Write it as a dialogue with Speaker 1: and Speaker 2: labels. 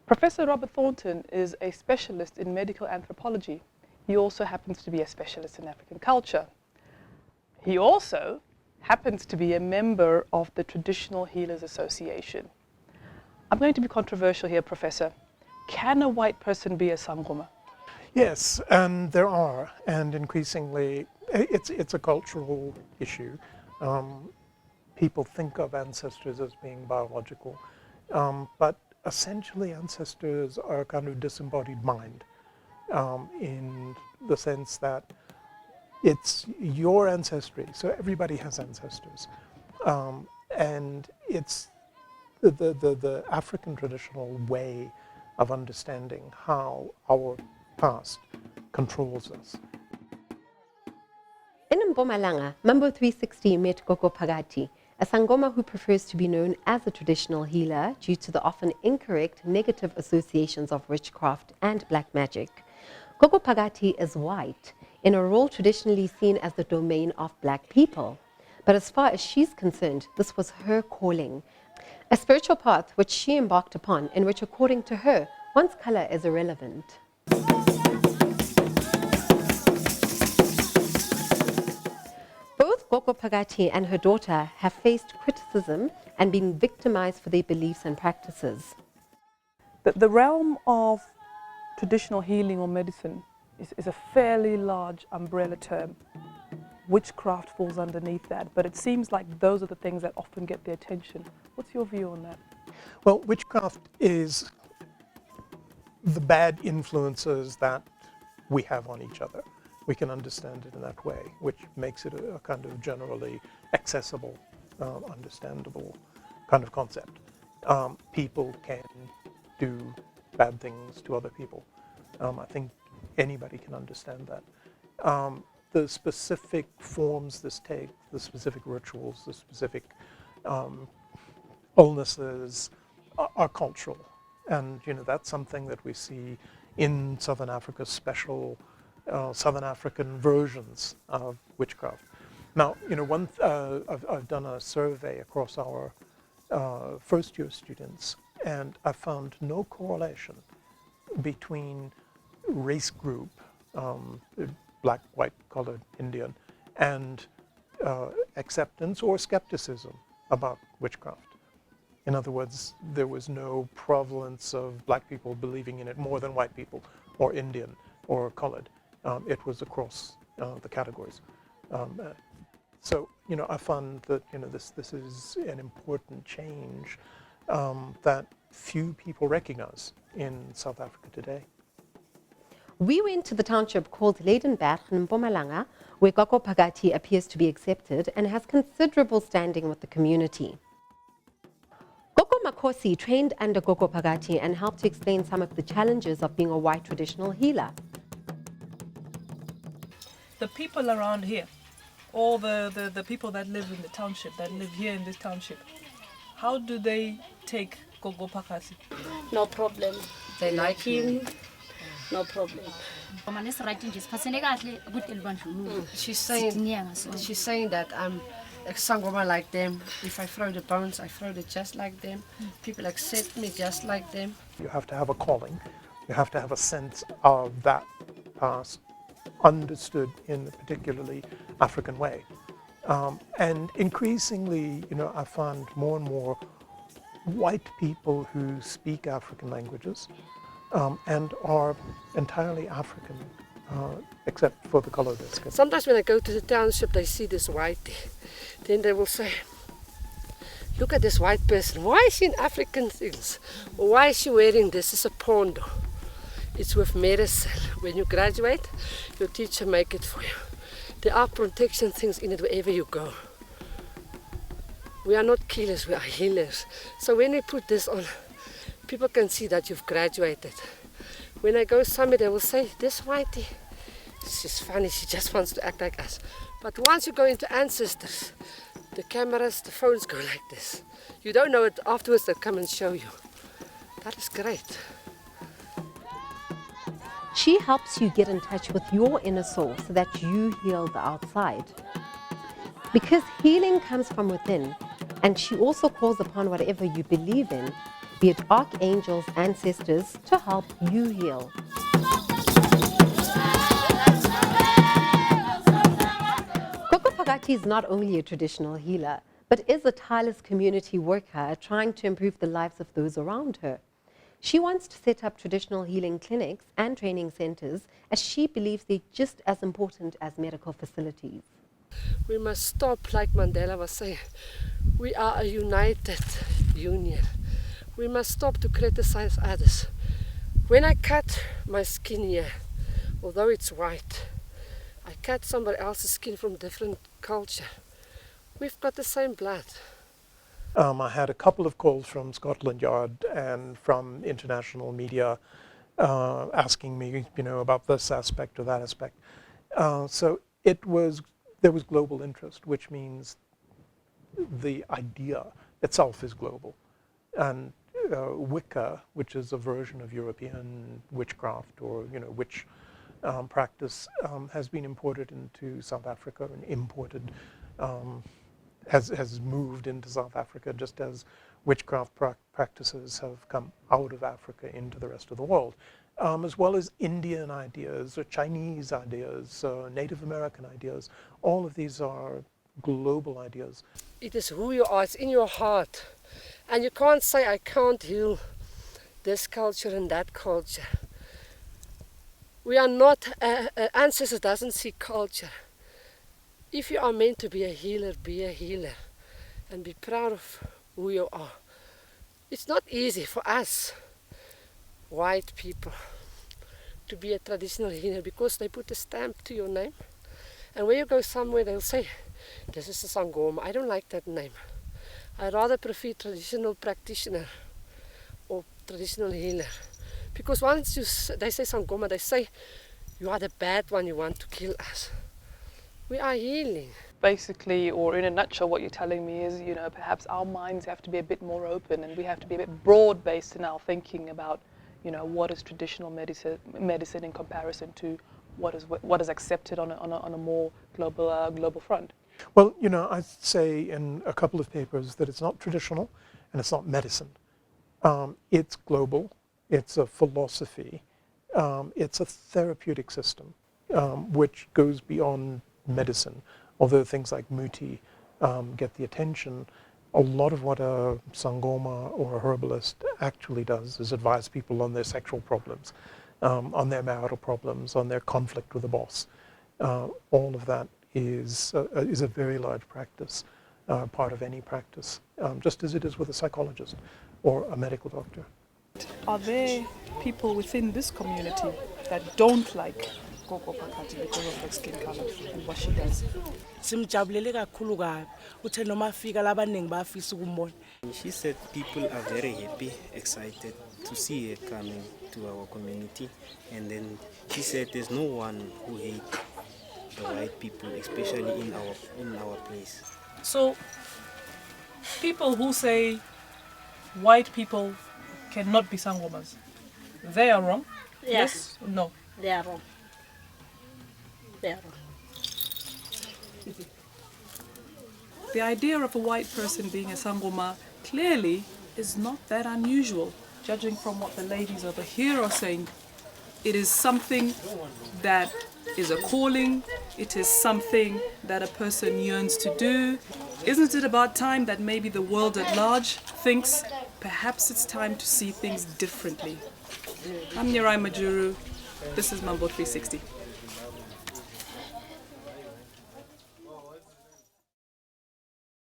Speaker 1: Professor Robert Thornton is a specialist in medical anthropology. He also happens to be a specialist in African culture. He also happens to be a member of the Traditional Healers Association. I'm going to be controversial here, Professor. Can a white person be a Sangoma?
Speaker 2: Yes, and there are, and increasingly it's a cultural issue. People think of ancestors as being biological, but essentially ancestors are a kind of disembodied mind, in the sense that it's your ancestry, so everybody has ancestors, and it's the African traditional way of understanding how our past controls us.
Speaker 3: In Mpumalanga, Mambo 360 met Gogo Phakathi, a Sangoma who prefers to be known as a traditional healer due to the often incorrect negative associations of witchcraft and black magic. Gogo Phakathi is white, in a role traditionally seen as the domain of black people. But as far as she's concerned, this was her calling, a spiritual path which she embarked upon, in which, according to her, one's color is irrelevant. Both Gogo Phakathi and her daughter have faced criticism and been victimized for their beliefs and practices.
Speaker 1: The realm of traditional healing or medicine is a fairly large umbrella term. Witchcraft falls underneath that, but it seems like those are the things that often get the attention. What's your view on that?
Speaker 2: Well, witchcraft is the bad influences that we have on each other. We can understand it in that way, which makes it a kind of generally accessible, understandable kind of concept. People can do bad things to other people. I think anybody can understand that. The specific forms this takes, the specific rituals, the specific illnesses are cultural. And, that's something that we see in Southern Africa's special Southern African versions of witchcraft. Now, I've done a survey across our first-year students, and I found no correlation between race group, black, white, colored, Indian, and acceptance or skepticism about witchcraft. In other words, there was no prevalence of black people believing in it more than white people, or Indian, or colored. It was across the categories. So, I found that, this is an important change that few people recognize in South Africa today.
Speaker 3: We went to the township called Leidenberg in Mpumalanga, where Gogo Phakathi appears to be accepted and has considerable standing with the community. Gogo Makhosi trained under Gogo Phakathi and helped to explain some of the challenges of being a white traditional healer.
Speaker 4: The people around here, all the people that live in the township, that live here in this township, how do they take Gogo Phakathi?
Speaker 5: No problem. They like him. No problem.
Speaker 6: She's saying that I'm a Sangoma like them. If I throw the bones, I throw it just like them. People accept me just like them.
Speaker 2: You have to have a calling. You have to have a sense of that past understood in a particularly African way. And increasingly, I found more and more white people who speak African languages and are entirely African, except for the color of their skin.
Speaker 6: Sometimes when I go to the township, they see this white, then they will say, look at this white person, why is she in African things? Why is she wearing this? It's a pondo. It's with medicine. When you graduate, your teacher make it for you. There are protection things in it wherever you go. We are not killers, we are healers. So when we put this on, people can see that you've graduated. When I go somewhere, they will say, this whitey, she's funny, she just wants to act like us. But once you go into ancestors, the cameras, the phones go like this. You don't know it, afterwards they'll come and show you. That is great.
Speaker 3: She helps you get in touch with your inner soul so that you heal the outside. Because healing comes from within, and she also calls upon whatever you believe in, be it archangels, ancestors, to help you heal. Gogo Phakathi is not only a traditional healer, but is a tireless community worker trying to improve the lives of those around her. She wants to set up traditional healing clinics and training centers, as she believes they're just as important as medical facilities.
Speaker 6: We must stop, like Mandela was saying. We are a united union. We must stop to criticize others. When I cut my skin here, although it's white, I cut somebody else's skin from different culture. We've got the same blood.
Speaker 2: I had a couple of calls from Scotland Yard and from international media asking me, about this aspect or that aspect. So there was global interest, which means the idea itself is global. And Wicca, which is a version of European witchcraft or witch practice, has been imported into South Africa and imported. Has moved into South Africa, just as witchcraft practices have come out of Africa into the rest of the world, as well as Indian ideas, or Chinese ideas, Native American ideas. All of these are global ideas.
Speaker 6: It is who you are, it's in your heart. And you can't say, I can't heal this culture and that culture. We are not, ancestors doesn't see culture. If you are meant to be a healer and be proud of who you are. It's not easy for us, white people, to be a traditional healer because they put a stamp to your name. And when you go somewhere, they'll say, this is a Sangoma. I don't like that name. I rather prefer traditional practitioner or traditional healer. Because once they say Sangoma, they say, you are the bad one, you want to kill us. We are healing.
Speaker 1: Basically, or in a nutshell, what you're telling me is, perhaps our minds have to be a bit more open and we have to be a bit broad-based in our thinking about, what is traditional medicine in comparison to what is accepted on a more global front.
Speaker 2: Well, I say in a couple of papers that it's not traditional and it's not medicine. It's global, it's a philosophy, it's a therapeutic system, which goes beyond medicine. Although things like muti get the attention, a lot of what a Sangoma or a herbalist actually does is advise people on their sexual problems, on their marital problems, on their conflict with the boss. All of that is a very large practice, part of any practice, just as it is with a psychologist or a medical doctor.
Speaker 4: Are there people within this community that don't like Gogo Phakathi because of her skin color and what she does?
Speaker 7: Simjabulele kakhulu kabi uthe noma afika labaningi bafisa ukumbona.
Speaker 8: She said people are very happy, excited to see her coming to our community, and then she said there's no one who hates the white people, especially in our place.
Speaker 4: So people who say white people cannot be Sangomas, they are wrong? Yes or no?
Speaker 5: They are wrong. They are wrong.
Speaker 4: The idea of a white person being a Sangoma clearly is not that unusual. Judging from what the ladies over here are saying, it is something that is a calling, it is something that a person yearns to do. Isn't it about time that maybe the world at large thinks perhaps it's time to see things differently? I'm Nyerai Majuru, this is Mambo 360.